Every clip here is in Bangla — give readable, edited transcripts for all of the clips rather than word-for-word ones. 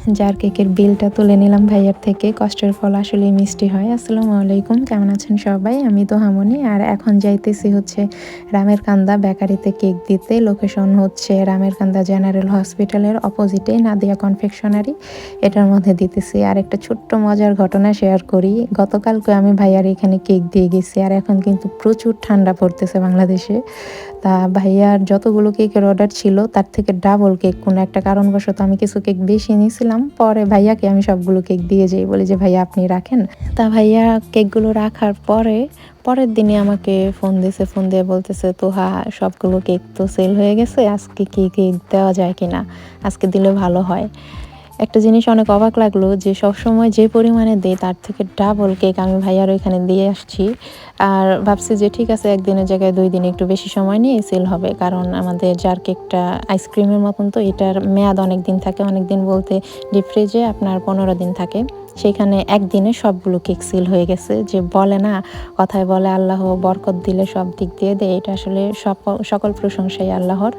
জার কেকের বিলটা তুলে নিলাম ভাইয়ার থেকে। কষ্টের ফল আসলেই মিষ্টি হয়। আসসালামু আলাইকুম, কেমন আছেন সবাই? আমি দোহামনি, আর এখন যাইতেছি হচ্ছে রামেরকান্দা বেকারিতে কেক দিতে। লোকেশন হচ্ছে রামেরকান্দা জেনারেল হসপিটালের অপোজিটে নাদিয়া কনফেকশনারি, এটার মধ্যে দিতেছি। আর একটা ছোট্ট মজার ঘটনা শেয়ার করি। গতকালকে আমি ভাইয়ার এখানে কেক দিয়ে গেছি, আর এখন কিন্তু প্রচুর ঠান্ডা পড়তেছে বাংলাদেশে। তা ভাইয়ার যতগুলো কেকের অর্ডার ছিল তার থেকে ডাবল কেক, কোনো একটা কারণবশত আমি কিছু কেক বেশি নিয়েছিলাম, পরে ভাইয়াকে আমি সবগুলো কেক দিয়ে যাই, বলি যে ভাইয়া আপনি রাখেন। তা ভাইয়া কেকগুলো রাখার পরে পরের দিনে আমাকে ফোন দিছে, ফোন দিয়ে বলতেছে তোহা সবগুলো কেক তো সেল হয়ে গেছে, আজকে কি কেক দেওয়া যায় কিনা, আজকে দিলে ভালো হয়। একটা জিনিস অনেক অবাক লাগলো যে সবসময় যে পরিমাণে দেই তার থেকে ডাবল কেক আমি ভাইয়ার ওইখানে দিয়ে আসছি। আর ভাবছি যে ঠিক আছে, একদিনের জায়গায় 2 দিন একটু বেশি সময় নিয়ে সেল হবে, কারণ আমাদের জার কেকটা আইসক্রিমের মতন, তো এটার মেয়াদ অনেক দিন থাকে। অনেক দিন বলতে ডিপ ফ্রিজে আপনার 15 দিন থাকে, সেখানে একদিনে সবগুলো কেক সেল হয়ে গেছে। যে বলে না, কথায় বলে আল্লাহ বরকত দিলে সব দিক দিয়ে দেয়, এটা আসলে সকল প্রশংসাই আল্লাহর।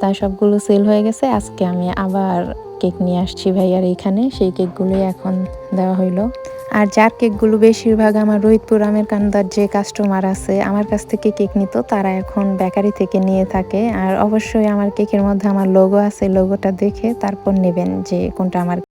তাই সবগুলো সেল হয়ে গেছে। আজকে আমি আবার কেক নিয়ে আসছি ভাইয়ার এইখানে, সেই কেকগুলোই এখন দেওয়া হইলো। আর যার কেকগুলো বেশিরভাগ আমার রোহিতপুর রামেরকান্দার যে কাস্টমার আছে আমার কাছ থেকে কেক নিত, তারা এখন বেকারি থেকে নিয়ে থাকে। আর অবশ্যই আমার কেকের মধ্যে আমার লোগো আছে, লোগোটা দেখে তারপর নেবেন যে কোনটা আমার